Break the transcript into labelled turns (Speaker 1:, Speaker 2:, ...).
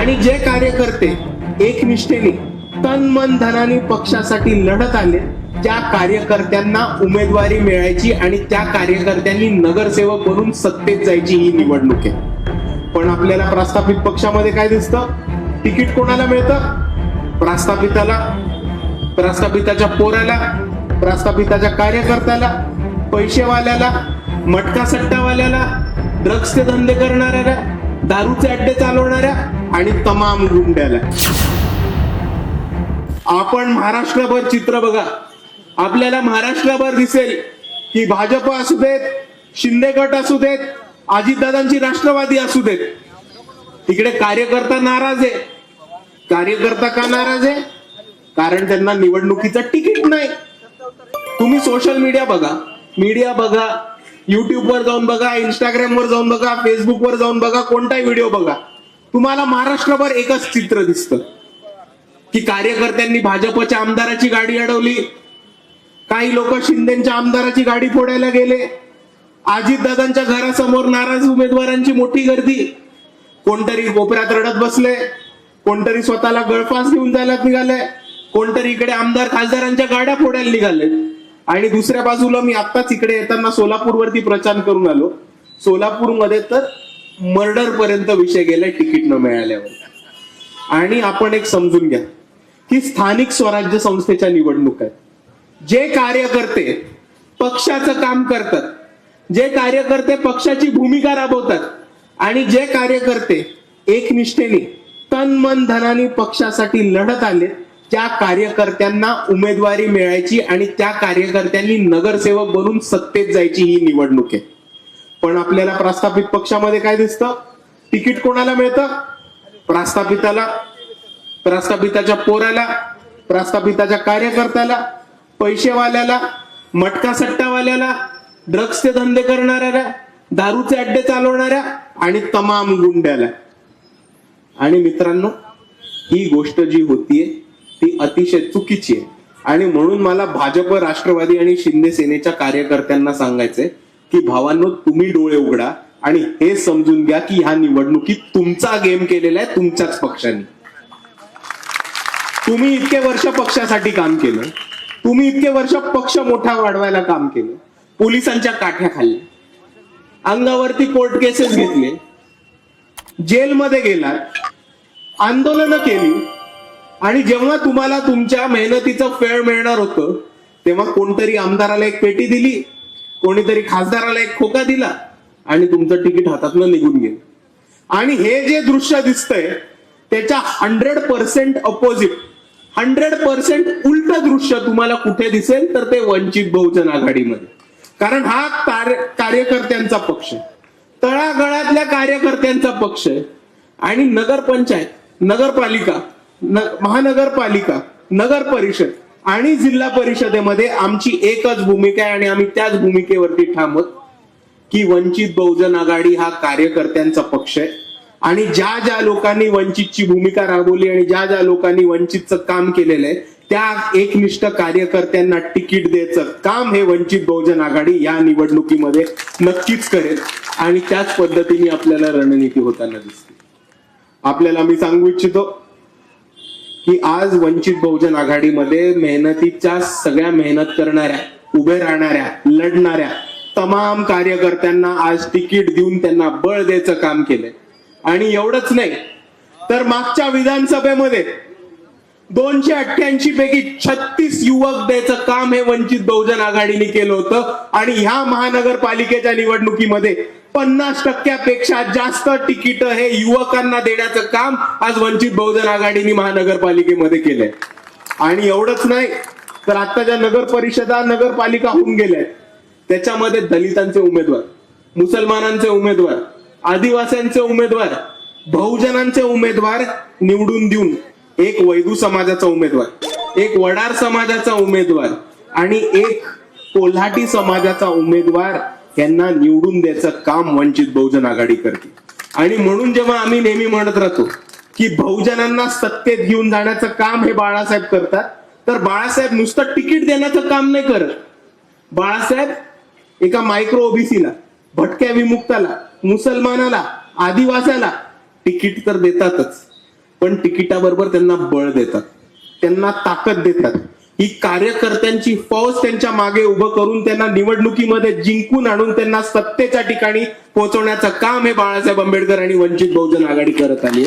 Speaker 1: आणि जे कार्यकर्ते एकनिष्ठेने तन मन धनाने पक्षासाठी लढत आले त्या कार्यकर्त्यांना उमेदवारी मिळायची आणि त्या कार्यकर्त्यांनी नगरसेवक बनून सत्तेत जायची ही निवडणूक आहे. पण आपल्याला प्रस्थापित पक्षामध्ये काय दिसतं? तिकीट कोणाला मिळतं? प्रस्थापिताला, प्रस्थापिताच्या पोराला, प्रस्थापिताच्या कार्यकर्त्याला, पैसेवाल्याला, मटका सट्टावाल्याला, ड्रग्सचे धंदे करणाऱ्याला, दारूचे अड्डे चालवणाऱ्या आणि तमाम गुंड्याला. आपण महाराष्ट्रभर चित्र बघा, आपल्याला महाराष्ट्रभर दिसेल की भाजप असू देत, शिंदे गट असू देत, अजितदादांची राष्ट्रवादी असू देत, तिकडे कार्यकर्ता नाराज आहे. कार्यकर्ता का नाराज आहे? कारण त्यांना निवडणुकीचं तिकीट नाही. तुम्ही सोशल मीडिया बघा, युट्यूब वर जाऊन बघा, इंस्टाग्राम वर जाऊन बघा, फेसबुक वर जाऊन बघा, कोणताही व्हिडिओ बघा, तुम्हाला महाराष्ट्रभर एकच चित्र दिसतं की कार्यकर्त्यांनी भाजपच्या आमदाराची गाडी अडवली, काही लोक शिंदेच्या आमदाराची गाडी फोडायला गेले, अजितदादांच्या घरासमोर नाराज उमेदवारांची मोठी गर्दी, कोणतरी कोपऱ्यात रडत बसले, कोणतरी स्वतःला गळफास घेऊन जायला निघाले, कोणतरी इकडे आमदार खासदारांच्या गाड्या फोडायला निघाले. आणि दुसऱ्या बाजूला मी आत्ताच इकडे येताना सोलापूर वरती प्रचार करून आलो. सोलापूरमध्ये तर मर्डर पर्यंत विषय गेलाय तिकीट न मिळाल्यावर. आणि आपण एक समजून घ्या की स्थानिक स्वराज्य संस्थेच्या निवडणूक आहेत. जे कार्यकर्ते पक्षाचं काम करतात, जे कार्यकर्ते पक्षाची भूमिका राबवतात आणि जे कार्यकर्ते एकनिष्ठेने तन मन धनाने पक्षासाठी लढत आले त्या कार्यकर्त्यांना उमेदवारी मिळायची आणि त्या कार्यकर्त्यांनी नगरसेवक बनून सत्तेत जायची ही निवडणूक आहे. पण आपल्याला प्रस्थापित पक्षामध्ये काय दिसतं? तिकीट कोणाला मिळतं? प्रस्थापिताला, प्रस्थापिताच्या पोराला, प्रस्थापिताच्या कार्यकर्त्याला, पैसेवाल्याला, मटका सट्टावाल्याला, ड्रग्सचे धंदे करणाऱ्याला, दारूचे अड्डे चालवणाऱ्या आणि तमाम गुंड्याला. आणि मित्रांनो, ही गोष्ट जी होतीये ती अतिशय चुकीची आहे. आणि म्हणून मला भाजप, राष्ट्रवादी आणि शिंदे सेनेच्या कार्यकर्त्यांना सांगायचंय की भावांनो, तुम्ही डोळे उघडा आणि हे समजून घ्या की ह्या निवडणुकीत तुमचा गेम केलेला आहे तुमच्याच पक्षाने. तुम्ही इतके वर्ष पक्षासाठी काम केलं, तुम्ही इतके वर्ष पक्ष मोठा वाढवायला काम केलं, पोलिसांच्या काठ्या खाल्ल्या, अंगावरती कोर्ट केसेस घेतले, जेलमध्ये गेलात, आंदोलनं केली, आणि जेव्हा तुम्हाला तुमच्या मेहनतीचं फेळ मिळणार होतं तेव्हा कोणतरी आमदाराला एक पेटी दिली, कोणीतरी खासदाराला एक खोका दिला आणि तुमचं तिकीट हातातनं निघून गेलं. आणि हे जे दृश्य दिसतंय त्याच्या 100% अपोजिट, 100% उलट दृश्य तुम्हाला कुठे दिसेल तर ते वंचित बहुजन आघाडीमध्ये. कारण हा कार्यकर्त्यांचा पक्ष, तळागाळातल्या कार्यकर्त्यांचा पक्ष आहे. आणि नगरपंचायत, नगरपालिका, महानगरपालिका, नगर परिषद आणि जिल्हा परिषदेमध्ये आमची एकच भूमिका आहे आणि आम्ही त्याच भूमिकेवरती ठाम आहोत की वंचित बहुजन आघाडी हा कार्यकर्त्यांचा पक्ष आहे. आणि ज्या ज्या लोकांनी वंचितची भूमिका राबवली आणि ज्या ज्या लोकांनी वंचितचं काम केलेलं आहे त्या एकनिष्ठ कार्यकर्त्यांना तिकीट द्यायचं काम हे वंचित बहुजन आघाडी या निवडणुकीमध्ये नक्कीच करेल. आणि त्याच पद्धतीने आपल्याला रणनीती होताना दिसते. आपल्याला मी सांगू इच्छितो की आज वंचित बहुजन आघाडीमध्ये मेहनतीच्या सगळ्या मेहनत करणाऱ्या, उभे राहणाऱ्या, लढणाऱ्या तमाम कार्यकर्त्यांना आज तिकीट देऊन त्यांना बळ द्यायचं काम केलंय. आणि एवढंच नाही तर मागच्या विधानसभेमध्ये 288 पैकी 36 युवक द्यायचं काम हे वंचित बहुजन आघाडीने केलं होतं. आणि ह्या महानगरपालिकेच्या निवडणुकीमध्ये 50% जास्त तिकीट हे युवकांना देण्याचं काम आज वंचित बहुजन आघाडीने महानगरपालिकेमध्ये केलंय. आणि एवढंच नाही तर आता ज्या नगर परिषदा, नगरपालिका होऊन गेल्या त्याच्यामध्ये दलितांचे उमेदवार, मुसलमानांचे उमेदवार, आदिवासींचे उमेदवार, बहुजनांचे उमेदवार निवडून देऊन एक वैदू समाजाचा उमेदवार, एक वडार समाजाचा उमेदवार आणि एक कोल्हाटी समाजाचा उमेदवार यांना निवडून द्यायचं काम वंचित बहुजन आघाडी करते. आणि म्हणून जेव्हा आम्ही नेहमी म्हणत राहतो की बहुजनांना सत्तेत घेऊन जाण्याचं काम हे बाळासाहेब करतात, तर बाळासाहेब नुसतं तिकीट देण्याचं काम नाही करत. बाळासाहेब एका मायक्रो ओबीसीला, भटक्या विमुक्ताला, मुसलमानाला, आदिवासाला तिकीट तर देतातच, पण तिकिटाबरोबर त्यांना बळ देतात, त्यांना ताकद देतात. ही कार्यकर्त्यांची फौज त्यांच्या मागे उभं करून त्यांना निवडणुकीमध्ये जिंकून आणून त्यांना सत्तेच्या ठिकाणी पोहोचवण्याचं काम हे बाळासाहेब आंबेडकर आणि वंचित बहुजन आघाडी करत आली.